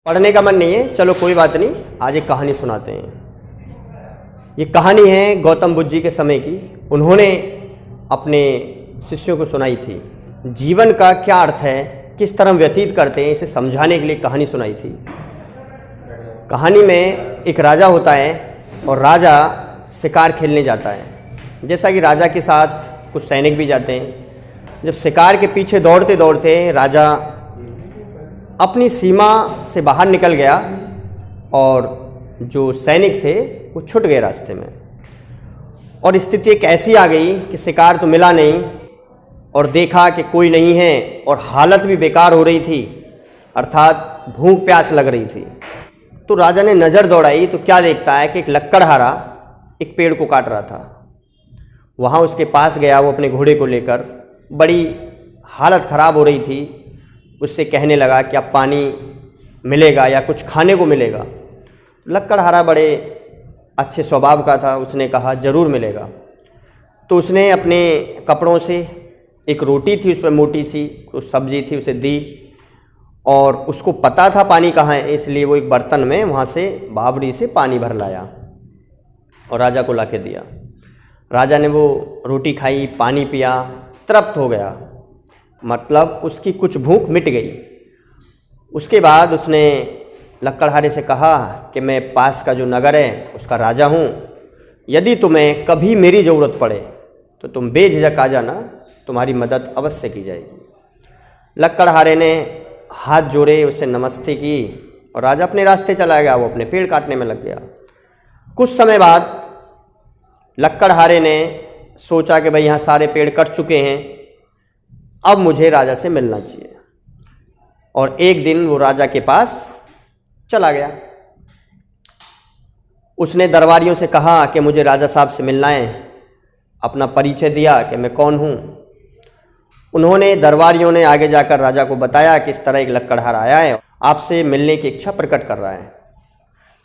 पढ़ने का मन नहीं है, चलो कोई बात नहीं, आज एक कहानी सुनाते हैं। ये कहानी है गौतम बुद्ध जी के समय की। उन्होंने अपने शिष्यों को सुनाई थी। जीवन का क्या अर्थ है, किस तरह व्यतीत करते हैं, इसे समझाने के लिए कहानी सुनाई थी। कहानी में एक राजा होता है और राजा शिकार खेलने जाता है। जैसा कि राजा के साथ कुछ सैनिक भी जाते हैं। जब शिकार के पीछे दौड़ते दौड़ते राजा अपनी सीमा से बाहर निकल गया और जो सैनिक थे वो छूट गए रास्ते में, और स्थिति एक ऐसी आ गई कि शिकार तो मिला नहीं और देखा कि कोई नहीं है और हालत भी बेकार हो रही थी, अर्थात भूख प्यास लग रही थी। तो राजा ने नज़र दौड़ाई तो क्या देखता है कि एक लक्कड़हारा एक पेड़ को काट रहा था। वहाँ उसके पास गया, वो अपने घोड़े को लेकर, बड़ी हालत ख़राब हो रही थी। उससे कहने लगा कि अब पानी मिलेगा या कुछ खाने को मिलेगा। लक्कड़हारा बड़े अच्छे स्वभाव का था, उसने कहा ज़रूर मिलेगा। तो उसने अपने कपड़ों से एक रोटी थी, उस पर मोटी सी कुछ सब्जी थी, उसे दी, और उसको पता था पानी कहाँ है, इसलिए वो एक बर्तन में वहाँ से बावड़ी से पानी भर लाया और राजा को ला के दिया। राजा ने वो रोटी खाई, पानी पिया, तृप्त हो गया, मतलब उसकी कुछ भूख मिट गई। उसके बाद उसने लक्कड़हारे से कहा कि मैं पास का जो नगर है उसका राजा हूँ, यदि तुम्हें कभी मेरी ज़रूरत पड़े तो तुम बेझिझक आ जाना, तुम्हारी मदद अवश्य की जाएगी। लक्कड़हारे ने हाथ जोड़े, उससे नमस्ते की और राजा अपने रास्ते चला गया। वो अपने पेड़ काटने में लग गया। कुछ समय बाद लक्कड़हारे ने सोचा कि भाई यहाँ सारे पेड़ कट चुके हैं, अब मुझे राजा से मिलना चाहिए। और एक दिन वो राजा के पास चला गया। उसने दरबारियों से कहा कि मुझे राजा साहब से मिलना है। अपना परिचय दिया कि मैं कौन हूँ। उन्होंने, दरबारियों ने आगे जाकर राजा को बताया कि इस तरह एक लक्कड़हारा आया है, आपसे मिलने की इच्छा प्रकट कर रहा है।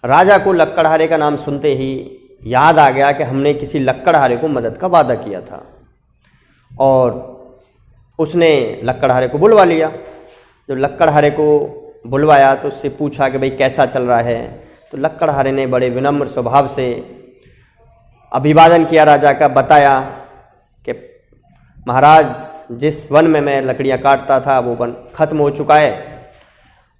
राजा को लक्कड़हारे का नाम सुनते ही याद आ गया कि हमने किसी लक्कड़हारे को मदद का वादा किया था, और उसने लक्कड़हारे को बुलवा लिया। जब लक्कड़हारे को बुलवाया तो उससे पूछा कि भाई कैसा चल रहा है। तो लक्कड़हारे ने बड़े विनम्र स्वभाव से अभिवादन किया राजा का, बताया कि महाराज, जिस वन में मैं लकड़ियाँ काटता था वो वन खत्म हो चुका है,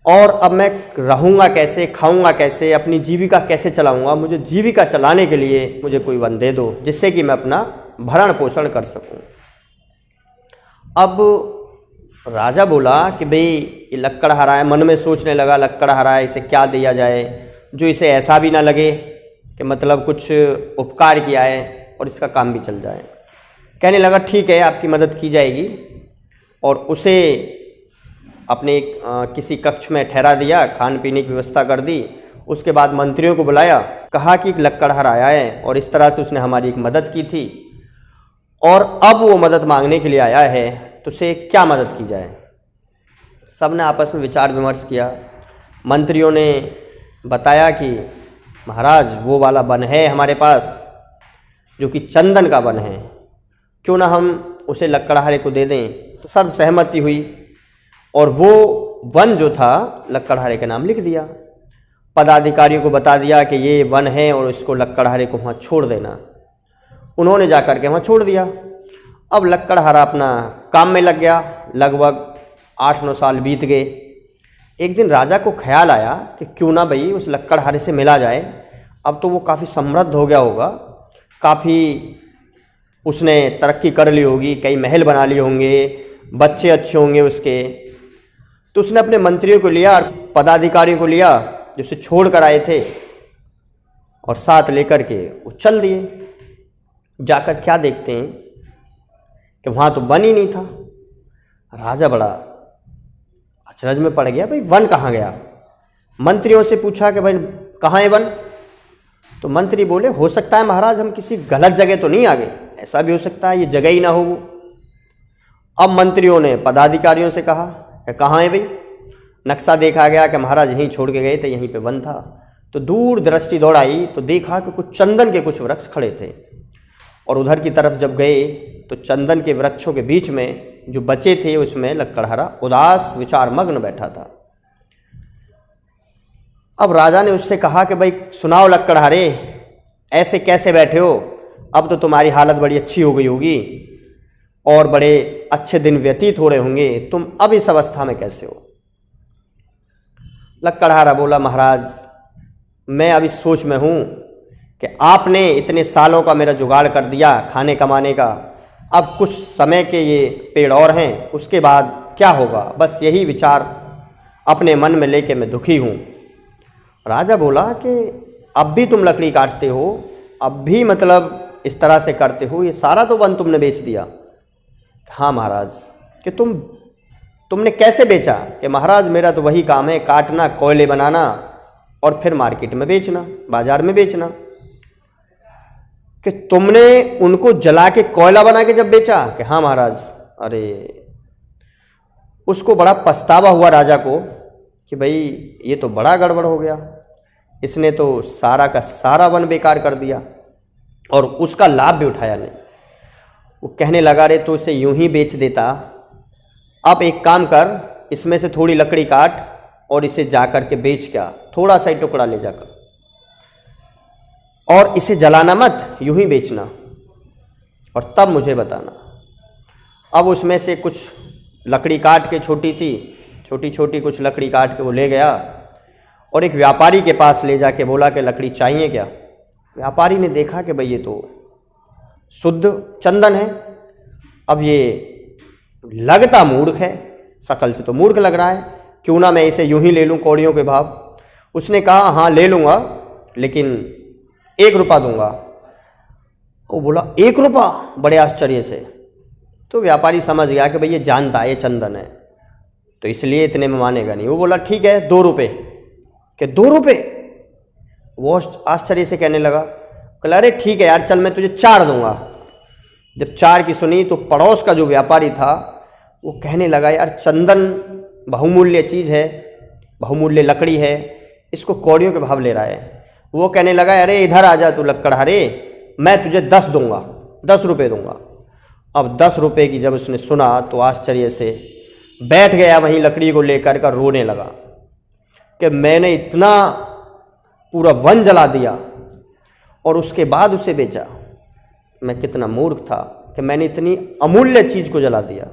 और अब मैं रहूँगा कैसे, खाऊँगा कैसे, अपनी जीविका कैसे चलाऊँगा। मुझे जीविका चलाने के लिए मुझे कोई वन दे दो जिससे कि मैं अपना भरण पोषण कर सकूँ। अब राजा बोला कि भाई ये लक्कड़हारा है। मन में सोचने लगा, लक्कड़हारा है, इसे क्या दिया जाए जो इसे ऐसा भी ना लगे कि मतलब कुछ उपकार किया है और इसका काम भी चल जाए। कहने लगा ठीक है, आपकी मदद की जाएगी, और उसे अपने किसी कक्ष में ठहरा दिया, खान पीने की व्यवस्था कर दी। उसके बाद मंत्रियों को बुलाया, कहा कि एक लक्कड़हारा आया है और इस तरह से उसने हमारी एक मदद की थी, और अब वो मदद मांगने के लिए आया है, तो उसे क्या मदद की जाए। सब ने आपस में विचार विमर्श किया। मंत्रियों ने बताया कि महाराज, वो वाला वन है हमारे पास जो कि चंदन का वन है, क्यों ना हम उसे लक्कड़हारे को दे दें। सब सहमति हुई और वो वन जो था लक्कड़हारे के नाम लिख दिया। पदाधिकारियों को बता दिया कि ये वन है और इसको लक्कड़हारे को वहाँ छोड़ देना। उन्होंने जाकर के वहाँ छोड़ दिया। अब लक्कड़हारा अपना काम में लग गया। लगभग 8-9 साल बीत गए। एक दिन राजा को ख्याल आया कि क्यों ना भाई उस लक्कड़हारे से मिला जाए। अब तो वो काफ़ी समृद्ध हो गया होगा, काफ़ी उसने तरक्की कर ली होगी, कई महल बना लिए होंगे, बच्चे अच्छे होंगे उसके। तो उसने अपने मंत्रियों को लिया और पदाधिकारियों को लिया जो उसे छोड़ कर आए थे, और साथ लेकर के वो चल दिए। जाकर क्या देखते हैं कि वहाँ तो वन ही नहीं था। राजा बड़ा अचरज में पड़ गया, भाई वन कहाँ गया। मंत्रियों से पूछा कि भाई कहाँ है वन। तो मंत्री बोले, हो सकता है महाराज हम किसी गलत जगह तो नहीं आ गए, ऐसा भी हो सकता है ये जगह ही ना हो वो। अब मंत्रियों ने पदाधिकारियों से कहा कि कहाँ है भाई। नक्शा देखा गया कि महाराज यहीं छोड़ के गए थे, यहीं पे वन था। तो दूर दृष्टि दौड़ाई तो देखा कि कुछ चंदन के कुछ वृक्ष खड़े थे, और उधर की तरफ जब गए तो चंदन के वृक्षों के बीच में जो बचे थे उसमें लक्कड़हारा उदास विचार मग्न बैठा था। अब राजा ने उससे कहा कि भाई सुनाओ लक्कड़हारे, ऐसे कैसे बैठे हो? अब तो तुम्हारी हालत बड़ी अच्छी हो गई होगी और बड़े अच्छे दिन व्यतीत हो रहे होंगे, तुम अब इस अवस्था में कैसे हो? लक्कड़हारा बोला, महाराज मैं अभी सोच में हूँ कि आपने इतने सालों का मेरा जुगाड़ कर दिया खाने कमाने का, अब कुछ समय के ये पेड़ और हैं, उसके बाद क्या होगा, बस यही विचार अपने मन में लेके मैं दुखी हूँ। राजा बोला कि अब भी तुम लकड़ी काटते हो, अब भी मतलब इस तरह से करते हो, ये सारा तो वन तुमने बेच दिया? हाँ महाराज। कि तुमने कैसे बेचा? कि महाराज मेरा तो वही काम है, काटना, कोयले बनाना और फिर मार्केट में बेचना, बाजार में बेचना। कि तुमने उनको जला के कोयला बना के जब बेचा? कि हाँ महाराज। अरे उसको बड़ा पछतावा हुआ राजा को कि भाई ये तो बड़ा गड़बड़ हो गया, इसने तो सारा का सारा वन बेकार कर दिया और उसका लाभ भी उठाया नहीं। वो कहने लगा, रे तो इसे यूं ही बेच देता, अब एक काम कर, इसमें से थोड़ी लकड़ी काट और इसे जाकर के बेच, क्या थोड़ा सा ही टुकड़ा ले जाकर, और इसे जलाना मत, यूं ही बेचना और तब मुझे बताना। अब उसमें से कुछ लकड़ी काट के छोटी छोटी कुछ लकड़ी काट के वो ले गया और एक व्यापारी के पास ले जाके बोला कि लकड़ी चाहिए क्या? व्यापारी ने देखा कि भाई ये तो शुद्ध चंदन है, अब ये लगता मूर्ख है, शकल से तो मूर्ख लग रहा है, क्यों ना मैं इसे यूं ही ले लूं कौड़ियों के भाव। उसने कहा हाँ ले लूँगा, लेकिन 1 रुपया दूंगा। वो बोला 1 रुपया? बड़े आश्चर्य से। तो व्यापारी समझ गया कि भाई ये जानता है ये चंदन है, तो इसलिए इतने में मानेगा नहीं। वो बोला ठीक है 2 रुपये। कि 2 रुपये? वो आश्चर्य से कहने लगा, बोला अरे ठीक है यार, चल मैं तुझे 4 दूंगा। जब 4 की सुनी तो पड़ोस का जो व्यापारी था वो कहने लगा, यार चंदन बहुमूल्य चीज़ है, बहुमूल्य लकड़ी है, इसको कौड़ियों के भाव ले रहा है। वो कहने लगा, अरे इधर आ जा तू लक्कड़हारे, मैं तुझे 10 दूंगा, 10 रुपये दूंगा। अब 10 रुपये की जब उसने सुना तो आश्चर्य से बैठ गया, वहीं लकड़ी को लेकर का रोने लगा कि मैंने इतना पूरा वन जला दिया और उसके बाद उसे बेचा। मैं कितना मूर्ख था कि मैंने इतनी अमूल्य चीज़ को जला दिया।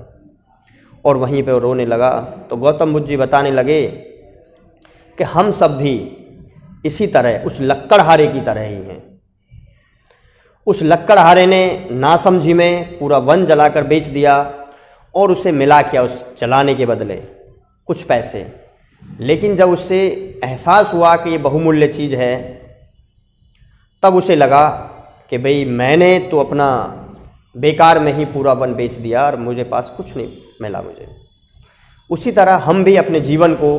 और वहीं पे वो रोने लगा। तो गौतम बुद्ध जी बताने लगे कि हम सब भी इसी तरह उस लक्कड़हारे की तरह ही हैं। उस लक्कड़हारे ने नासमझी में पूरा वन जलाकर बेच दिया और उसे मिला क्या उस जलाने के बदले कुछ पैसे। लेकिन जब उससे एहसास हुआ कि ये बहुमूल्य चीज़ है, तब उसे लगा कि भाई मैंने तो अपना बेकार में ही पूरा वन बेच दिया और मुझे पास कुछ नहीं मिला मुझे। उसी तरह हम भी अपने जीवन को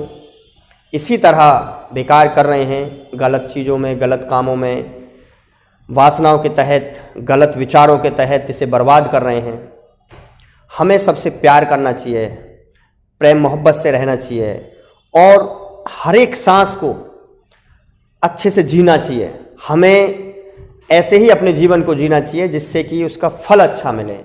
इसी तरह बेकार कर रहे हैं, गलत चीज़ों में, गलत कामों में, वासनाओं के तहत, गलत विचारों के तहत इसे बर्बाद कर रहे हैं। हमें सबसे प्यार करना चाहिए, प्रेम मोहब्बत से रहना चाहिए और हर एक सांस को अच्छे से जीना चाहिए। हमें ऐसे ही अपने जीवन को जीना चाहिए जिससे कि उसका फल अच्छा मिले।